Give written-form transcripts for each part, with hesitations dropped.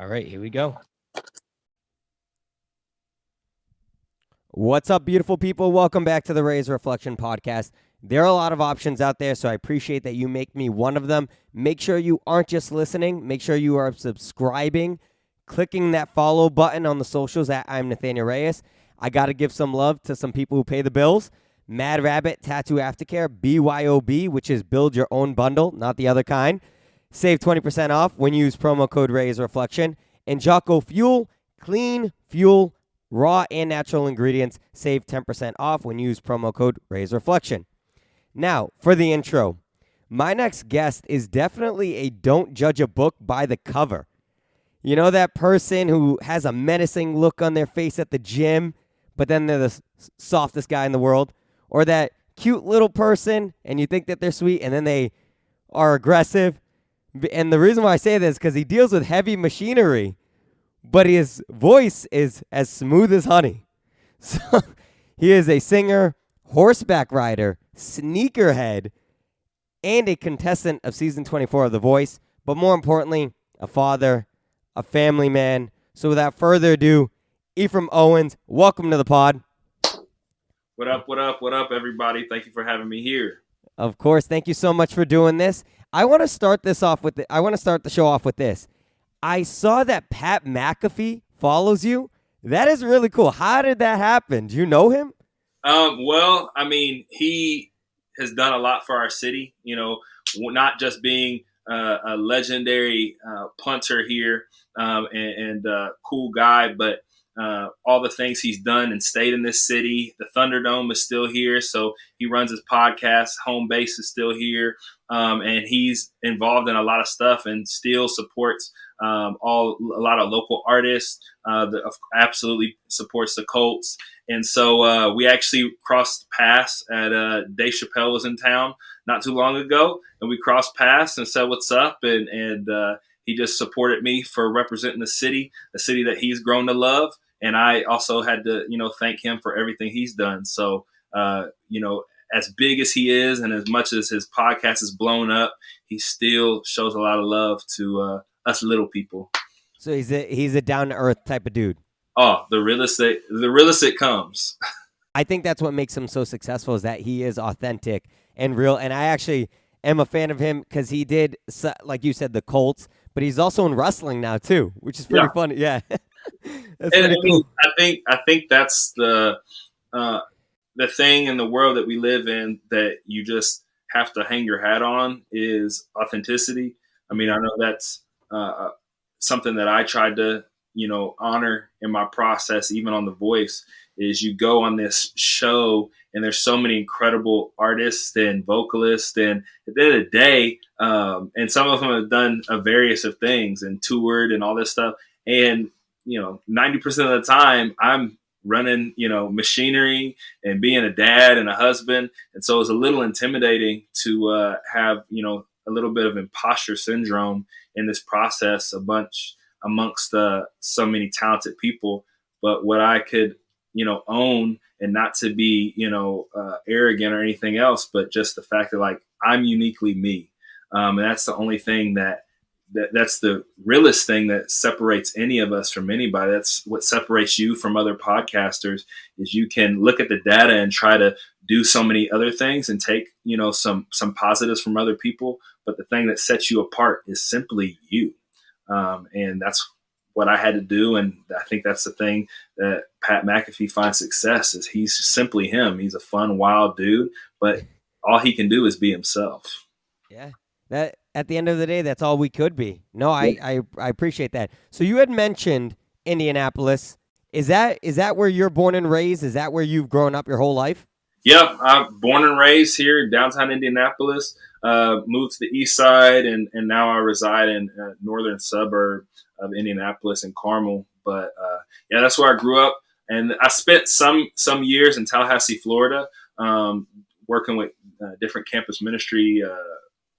All right, here we go. What's up, beautiful people? Welcome back to the Reyes Reflection Podcast. There are a lot of options out there, so I appreciate that you make me one of them. Make sure you aren't just listening. Make sure you are subscribing, clicking that follow button on the socials at I'm Nathanael Reyes. I got to give some love to some people who pay the bills. Mad Rabbit Tattoo Aftercare, BYOB, which is build your own bundle, not the other kind. Save 20% off when you use promo code Reyes Reflection. And Jocko Fuel, clean fuel, raw and natural ingredients. Save 10% off when you use promo code Reyes Reflection. Now, for the intro. My next guest is definitely a don't judge a book by the cover. You know that person who has a menacing look on their face at the gym, but then they're the softest guy in the world? Or that cute little person, and you think that they're sweet, and then they are aggressive? And the reason why I say this is because he deals with heavy machinery, but his voice is as smooth as honey. So he is a singer, horseback rider, sneakerhead, and a contestant of season 24 of The Voice, but more importantly, a father, a family man. So without further ado, Ephraim Owens, welcome to the pod. What up, everybody? Thank you for having me here. Of course, thank you so much for doing this. I want to start the show off with this. I saw that Pat McAfee follows you. That is really cool. How did that happen? Do you know him? Well, I mean, he has done a lot for our city, not just being a legendary punter here and cool guy, but all the things he's done and stayed in this city. The Thunderdome is still here, so he runs his podcast. Home base is still here, and he's involved in a lot of stuff and still supports a lot of local artists. Absolutely supports the Colts, and so we actually crossed paths at Dave Chappelle was in town not too long ago, and we crossed paths and said what's up, and he just supported me for representing the city that he's grown to love. And I also had to, thank him for everything he's done. So, as big as he is and as much as his podcast is blown up, he still shows a lot of love to us little people. So he's a down-to-earth type of dude. Oh, the realest it comes. I think that's what makes him so successful is that he is authentic and real. And I actually am a fan of him because he did, like you said, the Colts, but he's also in wrestling now too, which is pretty funny. Yeah. That's and cool. I think that's the thing in the world that we live in that you just have to hang your hat on is authenticity. I mean, I know that's something that I tried to, honor in my process, even on The Voice, is you go on this show and there's so many incredible artists and vocalists, and at the end of the day, and some of them have done various of things and toured and all this stuff. And 90% of the time I'm running, machinery and being a dad and a husband. And so it's a little intimidating to have, a little bit of imposter syndrome in this process amongst so many talented people. But what I could, own, and not to be, arrogant or anything else, but just the fact that like I'm uniquely me. And that's the only thing that's the realest thing that separates any of us from anybody. That's what separates you from other podcasters is you can look at the data and try to do so many other things and take, some positives from other people. But the thing that sets you apart is simply you. And that's what I had to do. And I think that's the thing that Pat McAfee finds success is he's simply him. He's a fun, wild dude, but all he can do is be himself. Yeah. That at the end of the day, that's all we could be. No, I appreciate that. So you had mentioned Indianapolis. Is that where you're born and raised? Is that where you've grown up your whole life? Yeah, I'm born and raised here in downtown Indianapolis. Moved to the east side, and now I reside in a northern suburb of Indianapolis in Carmel. But that's where I grew up, and I spent some years in Tallahassee, Florida, working with different campus ministry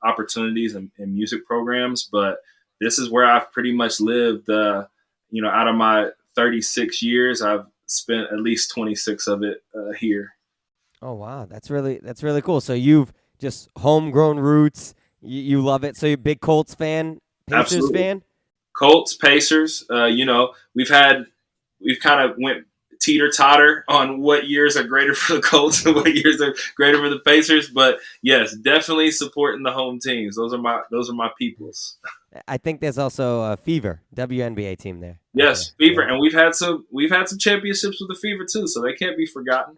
opportunities and music programs. But this is where I've pretty much lived. Out of my 36 years, I've spent at least 26 of it here. Oh wow, that's really cool. So you've just homegrown roots. You love it. So you're a big Colts fan, Pacers Absolutely. fan. Colts, Pacers. We've kind of went teeter totter on what years are greater for the Colts and what years are greater for the Pacers. But yes, definitely supporting the home teams. Those are my peoples. I think there's also a Fever, WNBA team there. Yes, Okay. Fever, and we've had some championships with the Fever too, so they can't be forgotten.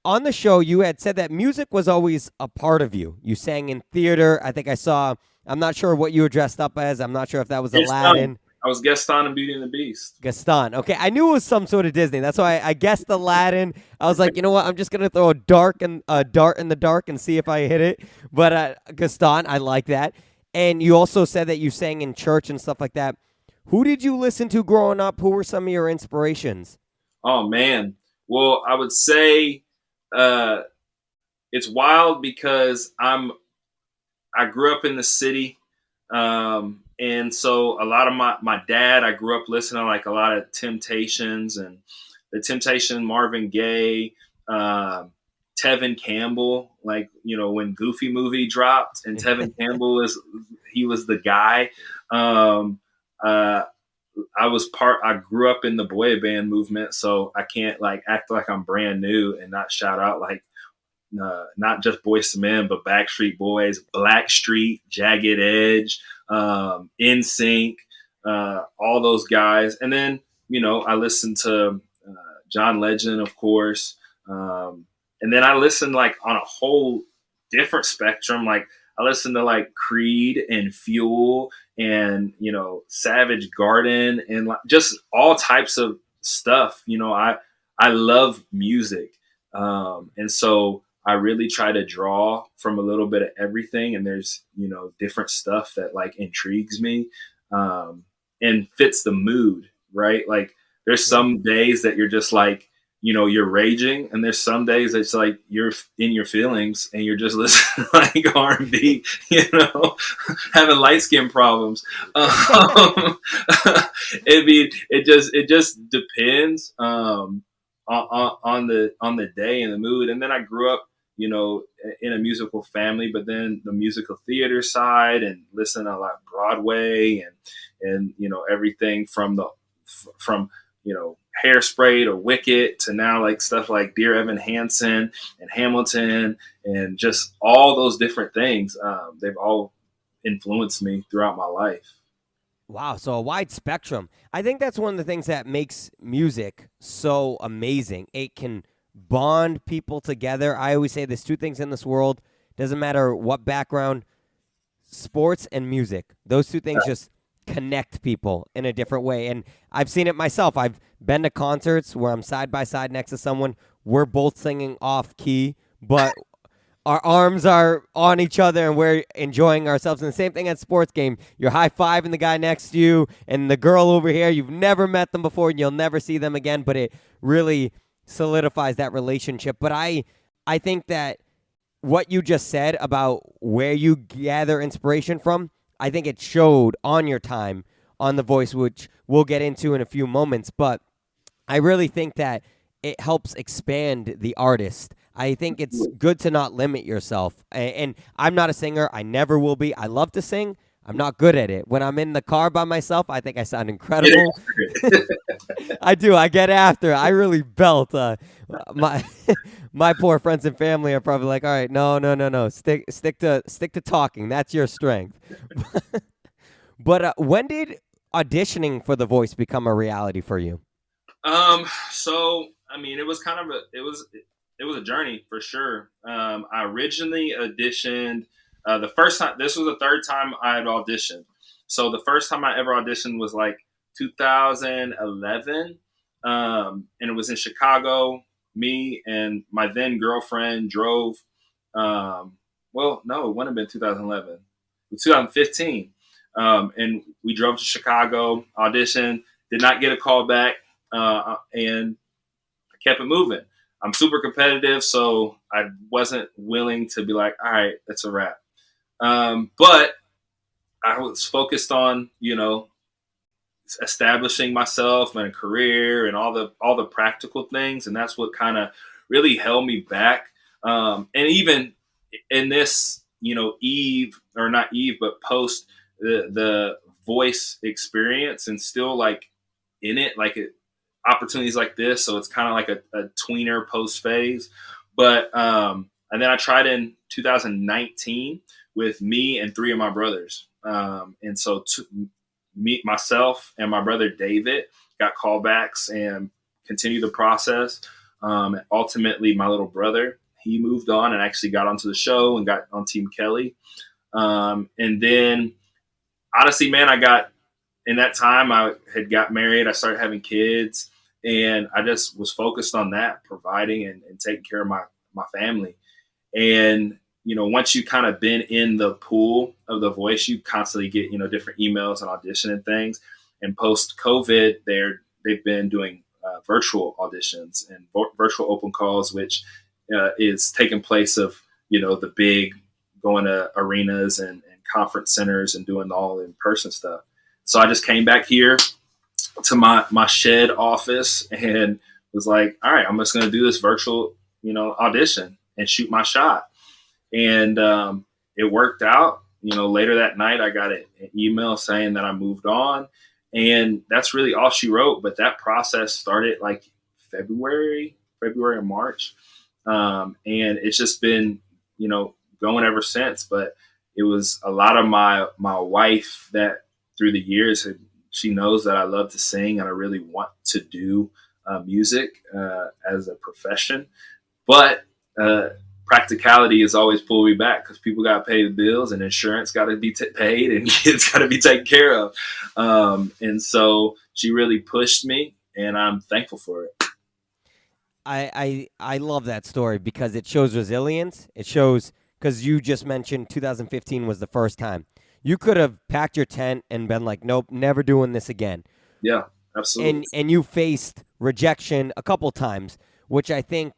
On the show, you had said that music was always a part of you. You sang in theater. I think I saw. I'm not sure what you were dressed up as. I'm not sure if that was Aladdin. I was Gaston in Beauty and the Beast. Gaston. Okay, I knew it was some sort of Disney. That's why I guessed Aladdin. I was like, you know what? I'm just gonna throw a dart in the dark and see if I hit it. But Gaston, I like that. And you also said that you sang in church and stuff like that. Who did you listen to growing up? Who were some of your inspirations? Oh man. Well, I would say it's wild because I grew up in the city. And so a lot of my dad, I grew up listening to like a lot of Temptations and the Temptation, Marvin Gaye, Tevin Campbell, like, when Goofy movie dropped and Tevin Campbell was the guy. I grew up in the boy band movement, so I can't like act like I'm brand new and not shout out like not just Boyz II Men, but Backstreet Boys, Blackstreet, Jagged Edge, NSYNC, all those guys. And then, I listened to John Legend, of course. And then I listened like on a whole different spectrum. Like I listened to like Creed and Fuel and, Savage Garden and like, just all types of stuff. I love music. And so I really try to draw from a little bit of everything. And there's, different stuff that like intrigues me and fits the mood, right? Like there's some days that you're just like, you're raging, and there's some days it's like you're in your feelings and you're just listening to like R&B, having light skin problems. It just depends on the day and the mood. And then I grew up, in a musical family, but then the musical theater side and listen to a lot of Broadway and everything from Hairspray to Wicked to now like stuff like Dear Evan Hansen and Hamilton and just all those different things. They've all influenced me throughout my life. Wow, so a wide spectrum. I think that's one of the things that makes music so amazing. It can bond people together. I always say there's two things in this world. Doesn't matter what background, sports and music. Those two things just connect people in a different way. And I've seen it myself. I've been to concerts where I'm side by side next to someone. We're both singing off key, but our arms are on each other and we're enjoying ourselves. And the same thing at sports game. You're high-fiving the guy next to you and the girl over here. You've never met them before and you'll never see them again, but it really solidifies that relationship. But I think that what you just said about where you gather inspiration from, I think it showed on your time on The Voice, which we'll get into in a few moments. But I really think that it helps expand the artist. I think it's good to not limit yourself. And I'm not a singer. I never will be. I love to sing. I'm not good at it. When I'm in the car by myself, I think I sound incredible. I do. I get after. I really belt. My poor friends and family are probably like, all right, no. Stick to talking. That's your strength. But when did auditioning for The Voice become a reality for you? So I mean, it was kind of it was a journey for sure. I originally auditioned the first time. This was the third time I had auditioned. So the first time I ever auditioned was like 2011, and it was in Chicago. Me and my then girlfriend drove. Well, no, it wouldn't have been 2011. It was 2015, and we drove to Chicago, auditioned, did not get a call back, and I kept it moving. I'm super competitive, so I wasn't willing to be like, all right, that's a wrap. But I was focused on, establishing myself and a career and all the practical things, and that's what kind of really held me back. And even in this, Eve or not Eve, but post the voice experience and still like in it, like opportunities like this. So it's kind of like a tweener post phase. But and then I tried in 2019 with me and 3 of my brothers. And so myself and my brother David got callbacks and continued the process. Ultimately, my little brother, he moved on and actually got onto the show and got on Team Kelly. And then, honestly, man, in that time, I had got married. I started having kids, and I just was focused on that, providing and taking care of my family. And, once you kind of been in the pool of The Voice, you constantly get, different emails and audition and things. And post COVID, they've been doing virtual auditions and virtual open calls, which is taking place of, the big going to arenas and conference centers and doing all in-person stuff. So I just came back here to my shed office and was like, all right, I'm just going to do this virtual, audition and shoot my shot. And it worked out. Later that night, I got an email saying that I moved on. And that's really all she wrote. But that process started like February or March. And it's just been, going ever since. But it was a lot of my wife that through the years, she knows that I love to sing and I really want to do music as a profession. But practicality has always pulled me back because people got to pay the bills and insurance got to be paid and kids got to be taken care of. And so she really pushed me and I'm thankful for it. I love that story because it shows resilience. It shows, because you just mentioned 2015 was the first time. You could have packed your tent and been like, nope, never doing this again. Yeah, absolutely. And you faced rejection a couple times, which I think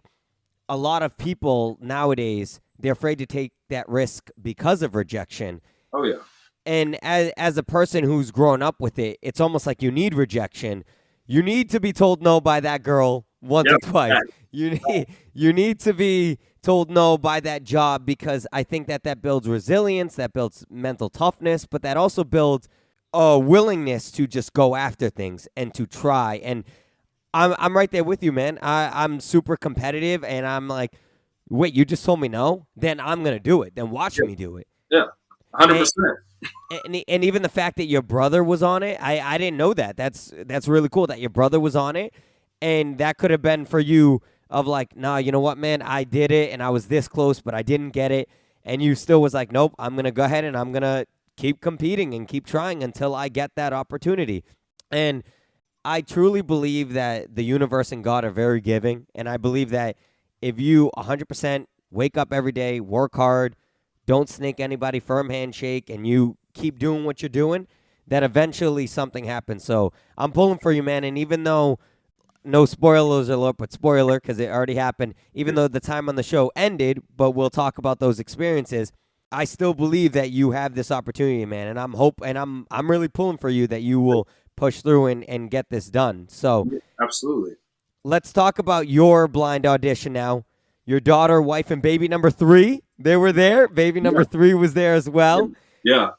a lot of people nowadays, they're afraid to take that risk because of rejection. Oh, yeah. And as a person who's grown up with it, it's almost like you need rejection. You need to be told no by that girl once or twice. You need to be told no by that job because I think that builds resilience, that builds mental toughness, but that also builds a willingness to just go after things and to try. And I'm right there with you, man. I'm super competitive, and I'm like, wait, you just told me no? Then I'm going to do it. Then watch me do it. Yeah, 100%. And even the fact that your brother was on it, I didn't know that. That's really cool that your brother was on it. And that could have been for you of like, nah, you know what, man, I did it, and I was this close, but I didn't get it. And you still was like, nope, I'm going to go ahead and I'm going to keep competing and keep trying until I get that opportunity. And I truly believe that the universe and God are very giving. And I believe that if you 100% wake up every day, work hard, don't snake anybody, firm handshake, and you keep doing what you're doing, that eventually something happens. So I'm pulling for you, man. And even though, no spoilers alert, but spoiler because it already happened, even though the time on the show ended, but we'll talk about those experiences, I still believe that you have this opportunity, man. And I'm really pulling for you that you will push through and get this done. So absolutely. Let's talk about your blind audition now. Your daughter, wife, and baby number 3, they were there. Baby number 3 was there as well. Yeah.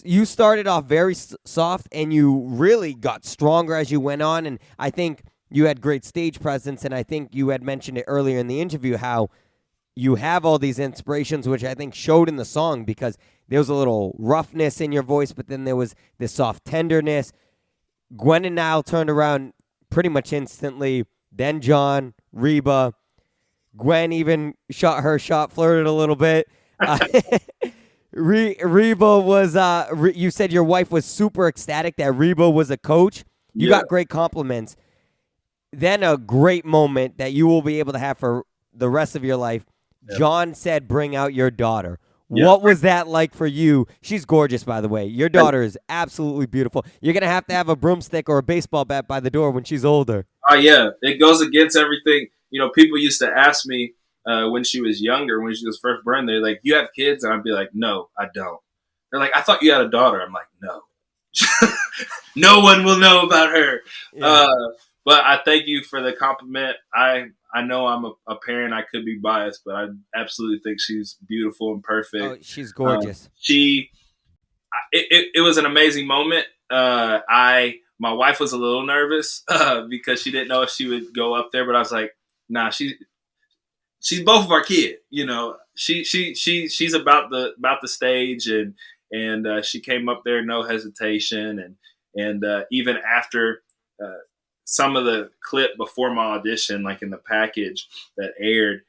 You started off very soft, and you really got stronger as you went on. And I think you had great stage presence, and I think you had mentioned it earlier in the interview how you have all these inspirations, which I think showed in the song because there was a little roughness in your voice, but then there was this soft tenderness. Gwen and Niall turned around pretty much instantly. Then John, Reba. Gwen even shot her shot, flirted a little bit. Reba was, you said your wife was super ecstatic that Reba was a coach. You got great compliments. Then a great moment that you will be able to have for the rest of your life. Yep. John said, bring out your daughter. Yep. What was that like for you? She's gorgeous, by the way. Your daughter is absolutely beautiful. You're going to have a broomstick or a baseball bat by the door when she's older. Oh, yeah. It goes against everything. People used to ask me when she was younger, when she was first born, they're like, you have kids? And I'd be like, no, I don't. They're like, I thought you had a daughter. I'm like, no. No one will know about her. Yeah. But I thank you for the compliment. I know I'm a parent. I could be biased, but I absolutely think she's beautiful and perfect. Oh, she's gorgeous. it was an amazing moment. My wife was a little nervous because she didn't know if she would go up there, but I was like, nah, she's both of our kid. She's about the stage, and she came up there no hesitation, and even after some of the clip before my audition, like in the package that aired,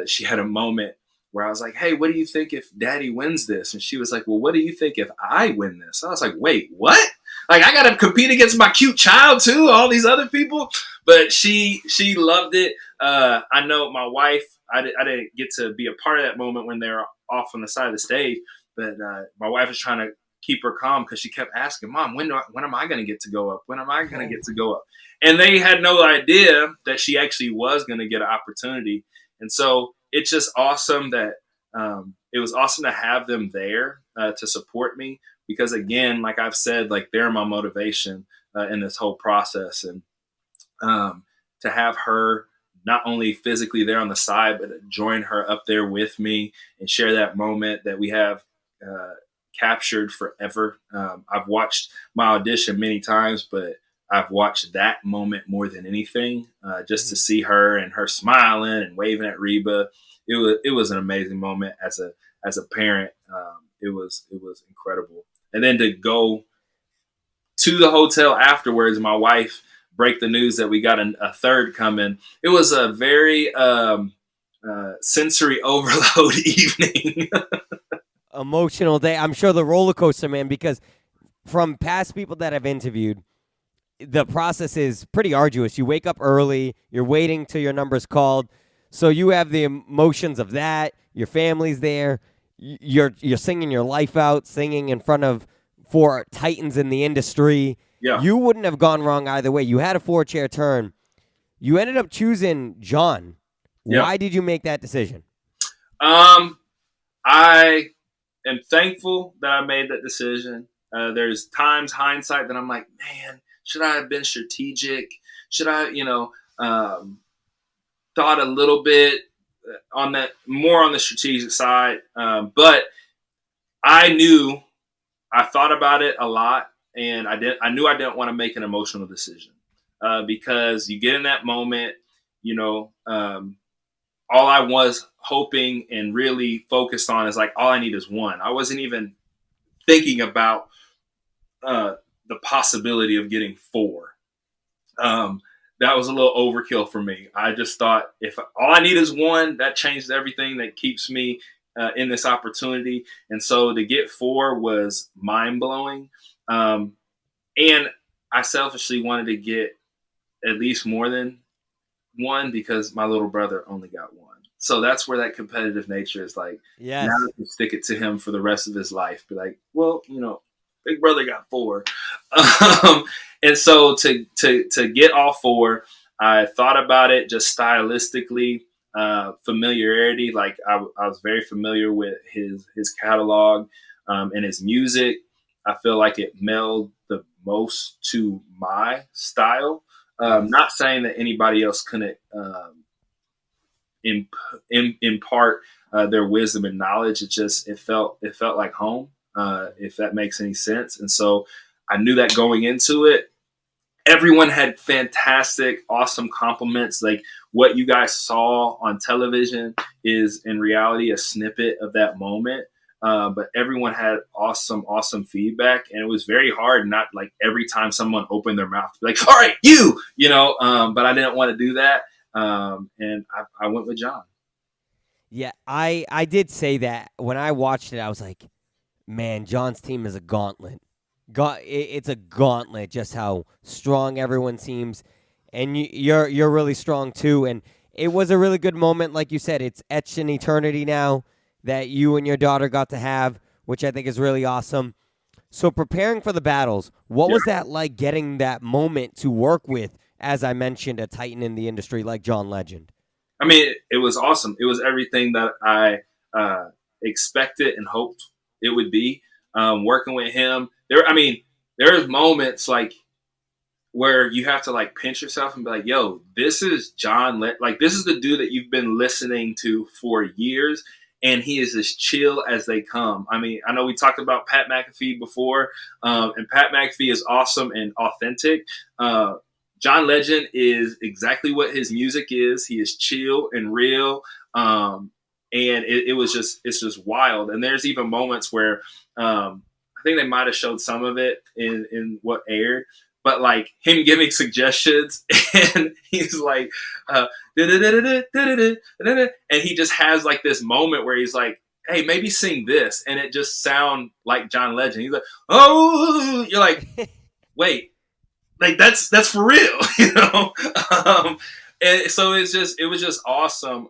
she had a moment where I was like, hey, what do you think if Daddy wins this? And she was like, well, what do you think if I win this? I was like, wait, what? Like, I got to compete against my cute child too, all these other people. But she loved it. I know my wife, I didn't get to be a part of that moment when they were off on the side of the stage, but my wife was trying to keep her calm because she kept asking, Mom, when am I going to get to go up? When am I going to get to go up? And they had no idea that she actually was going to get an opportunity. And so it's just awesome that it was awesome to have them there to support me because, again, like I've said, like they're my motivation in this whole process. And to have her not only physically there on the side, but join her up there with me and share that moment that we have captured forever. I've watched my audition many times, but I've watched that moment more than anything, just to see her and her smiling and waving at Reba. It was an amazing moment as a parent. It was incredible. And then to go to the hotel afterwards, my wife break the news that we got a third coming. It was a very sensory overload evening. Emotional day. I'm sure the roller coaster, man, because from past people that I've interviewed, the process is pretty arduous. You wake up early, you're waiting till your number's called. So you have the emotions of that. Your family's there. You're singing your life out, singing in front of 4 titans in the industry. Yeah. You wouldn't have gone wrong either way. You had a 4-chair turn. You ended up choosing John. Yeah. Why did you make that decision? I am thankful that I made that decision. There's times hindsight that I'm like, man, should I have been strategic? Should I, thought a little bit on that, more on the strategic side. But I thought about it a lot, and I knew I didn't want to make an emotional decision because you get in that moment, all I was hoping and really focused on is like, all I need is one. I wasn't even thinking about the possibility of getting 4. That was a little overkill for me. I just thought if all I need is one, that changes everything. That keeps me in this opportunity. And so to get 4 was mind blowing. And I selfishly wanted to get at least more than one because my little brother only got 1. So that's where that competitive nature is like, yes. Now I can stick it to him for the rest of his life. Be like, well, big brother got 4. And so to get all 4, I thought about it just stylistically, familiarity. Like I was very familiar with his catalog and his music. I feel like it melded the most to my style. Not saying that anybody else couldn't impart their wisdom and knowledge. It felt like home, if that makes any sense. And so I knew that going into it. Everyone had fantastic, awesome compliments. Like what you guys saw on television is in reality a snippet of that moment. But everyone had awesome feedback, and it was very hard. Not like every time someone opened their mouth to be like, "All right, but I didn't want to do that, and I went with John. Yeah, I did say that when I watched it. I was like, man, John's team is a gauntlet. It's a gauntlet. Just how strong everyone seems, and you're really strong too. And it was a really good moment, like you said. It's etched in eternity now that you and your daughter got to have, which I think is really awesome. So preparing for the battles, what was that like getting that moment to work with, as I mentioned, a titan in the industry like John Legend? I mean, it was awesome. It was everything that I expected and hoped it would be. Working with him, there's moments like where you have to like pinch yourself and be like, yo, this is John. Like, this is the dude that you've been listening to for years. and he is as chill as they come. I mean, I know we talked about Pat McAfee before, and Pat McAfee is awesome and authentic. John Legend is exactly what his music is. He is chill and real. And it's just wild. And there's even moments where I think they might have showed some of it in what aired, but like him giving suggestions, and he's like, and he just has like this moment where he's like, hey, maybe sing this, and it just sound like John Legend. He's like, oh, you're like, wait. Like that's for real, and so it was just awesome,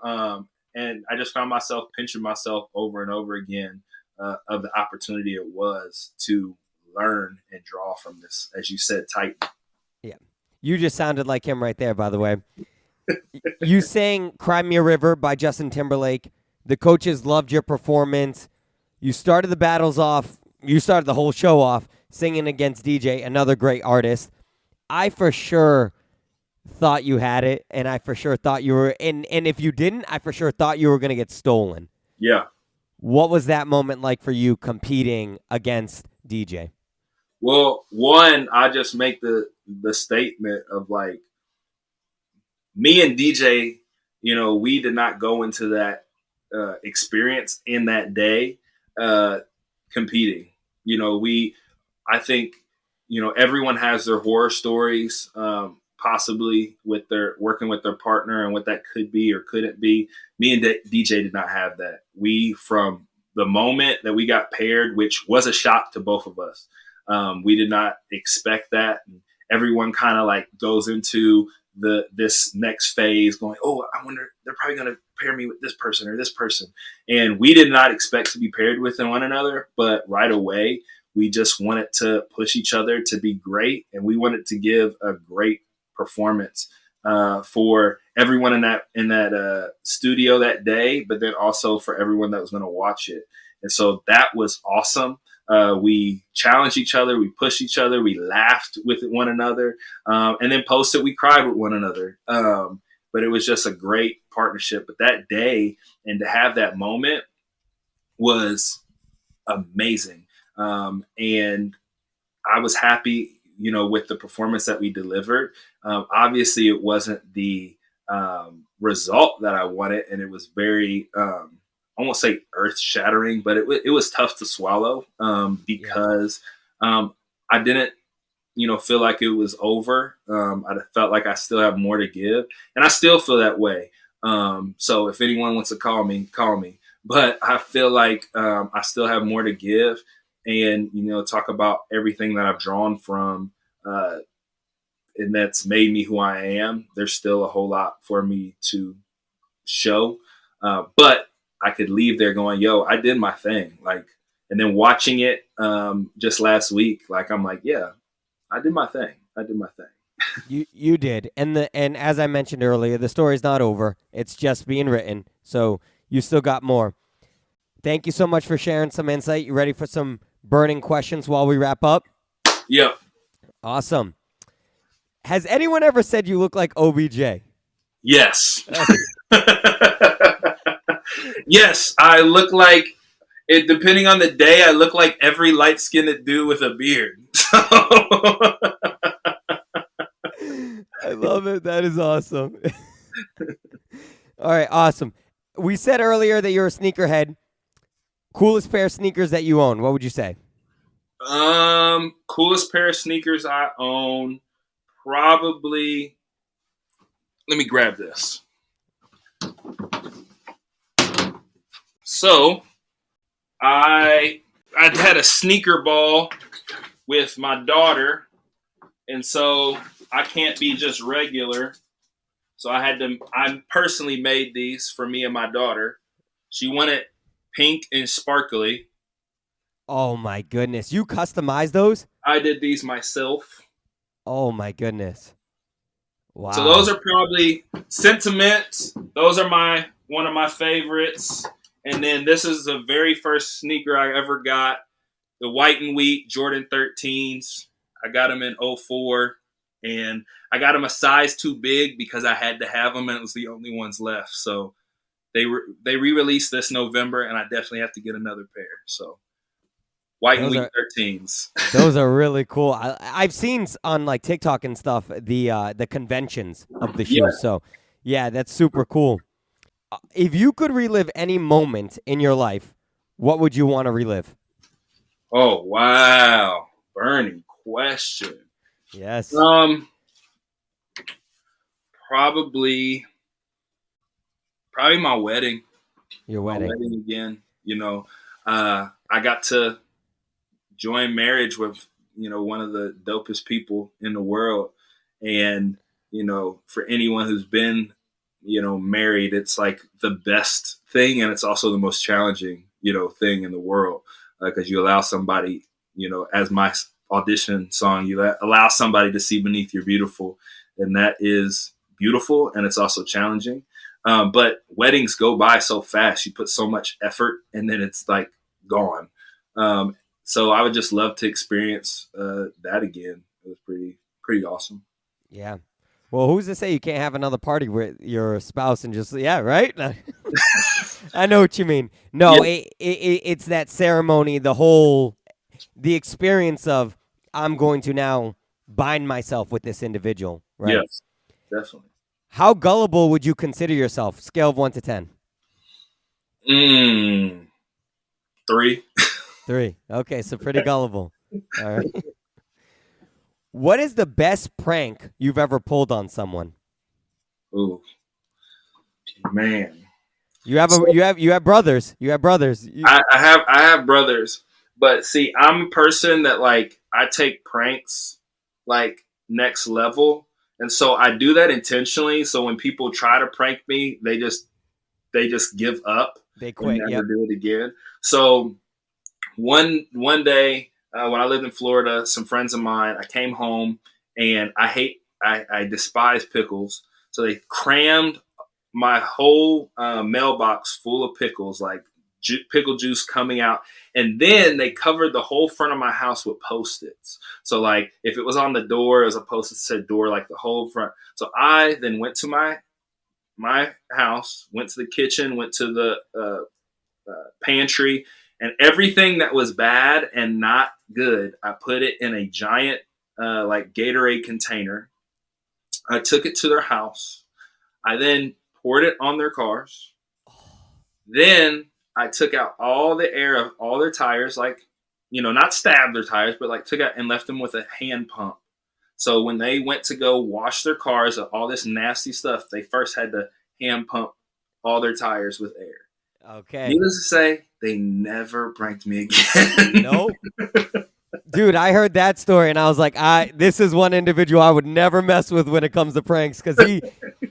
and I just found myself pinching myself over and over again of the opportunity it was to learn and draw from this, as you said, Titan. Yeah, you just sounded like him right there. By the way, you sang "Cry Me a River" by Justin Timberlake. The coaches loved your performance. You started the battles off. You started the whole show off singing against DJ, another great artist. I for sure thought you had it, and I for sure thought you were, and if you didn't, I for sure thought you were going to get stolen. Yeah. What was that moment like for you competing against DJ? Well, one, I just make the statement of like, me and DJ, we did not go into that experience in that day competing. I think, everyone has their horror stories, possibly with their working with their partner and what that could be or couldn't be. Me and DJ did not have that. We, from the moment that we got paired, which was a shock to both of us, we did not expect that. And everyone kind of like goes into this next phase going, oh, I wonder, they're probably going to pair me with this person or this person. And we did not expect to be paired with one another, but right away, we just wanted to push each other to be great, and we wanted to give a great performance for everyone in that studio that day, but then also for everyone that was going to watch it. And so that was awesome. We challenged each other, we pushed each other, we laughed with one another, and then posted, we cried with one another. But it was just a great partnership. But that day, and to have that moment was amazing. And I was happy, with the performance that we delivered. Obviously, it wasn't the result that I wanted, and it was very, I won't say earth-shattering, but it was tough to swallow because I didn't, feel like it was over. I felt like I still have more to give, and I still feel that way. So if anyone wants to call me, call me. But I feel like I still have more to give, and talk about everything that I've drawn from, and that's made me who I am. There's still a whole lot for me to show, but I could leave there going, "Yo, I did my thing." Like, and then watching it just last week, like I'm like, "Yeah, I did my thing. I did my thing." You did, and as I mentioned earlier, the story's not over. It's just being written, so you still got more. Thank you so much for sharing some insight. You ready for some burning questions while we wrap up? Yep. Awesome. Has anyone ever said you look like OBJ? Yes. Yes, I look like it. Depending on the day, I look like every light-skinned dude with a beard. I love it. That is awesome. All right, awesome. We said earlier that you're a sneakerhead. Coolest pair of sneakers that you own, what would you say? Coolest pair of sneakers I own, probably. Let me grab this. So, I had a sneaker ball with my daughter, and so I can't be just regular. So I personally made these for me and my daughter. She wanted pink and sparkly. Oh my goodness. You customized those? I did these myself. Oh my goodness. Wow. So those are probably Sentiment. Those are one of my favorites. And then this is the very first sneaker I ever got. The white and wheat Jordan 13s. I got them in 04. And I got them a size too big because I had to have them and it was the only ones left. So they re-released this November, and I definitely have to get another pair. So white and wheat 13s. Those are really cool. I've seen on like TikTok and stuff the conventions of the shoes. Yeah. So yeah, that's super cool. If you could relive any moment in your life, what would you want to relive? Oh wow, burning question. Yes. Probably my wedding. Your My wedding. wedding again. You know, I got to join marriage with, you know, one of the dopest people in the world. And, you know, for anyone who's been, you know, married, it's like the best thing. And it's also the most challenging, you know, thing in the world. Because you allow somebody, you know, as my audition song, you allow somebody to see beneath your beautiful. And that is beautiful. And it's also challenging. But weddings go by so fast. You put so much effort and then it's like gone. So I would just love to experience that again. It was pretty awesome. Yeah. Well, who's to say you can't have another party with your spouse and just, yeah, right? I know what you mean. No, yeah. It's that ceremony, the experience of I'm going to now bind myself with this individual, right? Yes, definitely. How gullible would you consider yourself? Scale of 1 to 10. 3. 3. Okay, so pretty gullible. All right. What is the best prank you've ever pulled on someone? Ooh, man. You have brothers. You have brothers. I have brothers, but see, I'm a person that like I take pranks like next level, and so I do that intentionally. So when people try to prank me, they just give up. They quit. And never do it again. So one day when I lived in Florida, some friends of mine, I came home and I despise pickles. So they crammed my whole mailbox full of pickles, like pickle juice coming out. And then they covered the whole front of my house with Post-its. So like if it was on the door, it was a Post-it that said door, like the whole front. So I then went to my house, went to the kitchen, went to the pantry, and everything that was bad and not good, I put it in a giant like Gatorade container. I took it to their house. I then poured it on their cars. Then I took out all the air of all their tires, like, you know, not stabbed their tires, but like took out and left them with a hand pump. So when they went to go wash their cars of all this nasty stuff, they first had to hand pump all their tires with air. Okay. Needless to say, they never pranked me again. Nope. Dude, I heard that story and I was like, this is one individual I would never mess with when it comes to pranks because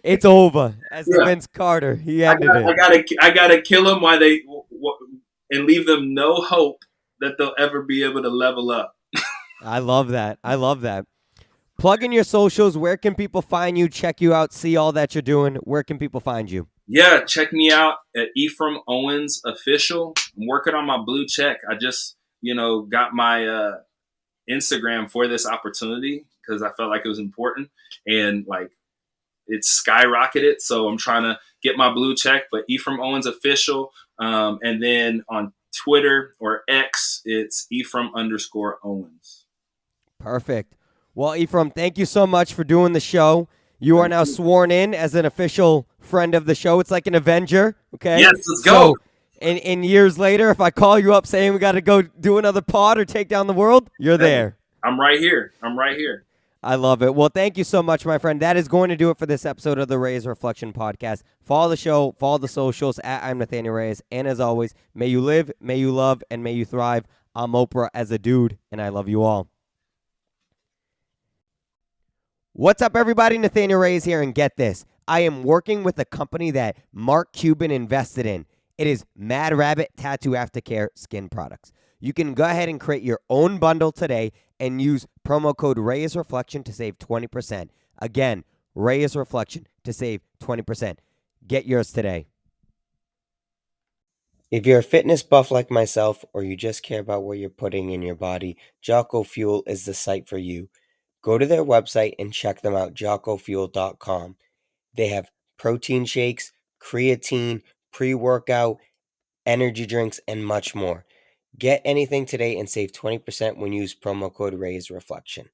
it's over. As the Vince Carter, he ended it. I gotta kill them and leave them no hope that they'll ever be able to level up. I love that. Plug in your socials. Where can people find you, check you out, see all that you're doing? Where can people find you? Yeah, check me out at Ephraim Owens Official. I'm working on my blue check. I just, you know, got my Instagram for this opportunity because I felt like it was important and like it's skyrocketed. So I'm trying to get my blue check, but Ephraim Owens Official. And then on Twitter or X, it's Ephraim_Owens. Perfect. Well, Ephraim, thank you so much for doing the show. You are now sworn in as an official friend of the show. It's like an Avenger, okay? Yes, let's go. So, and years later, if I call you up saying we got to go do another pod or take down the world, you're there. I'm right here. I love it. Well, thank you so much, my friend. That is going to do it for this episode of the Reyes Reflection Podcast. Follow the show, follow the socials at I'm Nathanael Reyes. And as always, may you live, may you love, and may you thrive. I'm Oprah as a dude, and I love you all. What's up, everybody? Nathanael Reyes here, and get this. I am working with a company that Mark Cuban invested in. It is Mad Rabbit Tattoo Aftercare Skin Products. You can go ahead and create your own bundle today and use promo code Reyes Reflection to save 20%. Again, Reyes Reflection to save 20%. Get yours today. If you're a fitness buff like myself, or you just care about what you're putting in your body, Jocko Fuel is the site for you. Go to their website and check them out, jockofuel.com. They have protein shakes, creatine, pre-workout, energy drinks, and much more. Get anything today and save 20% when you use promo code Reyes Reflection.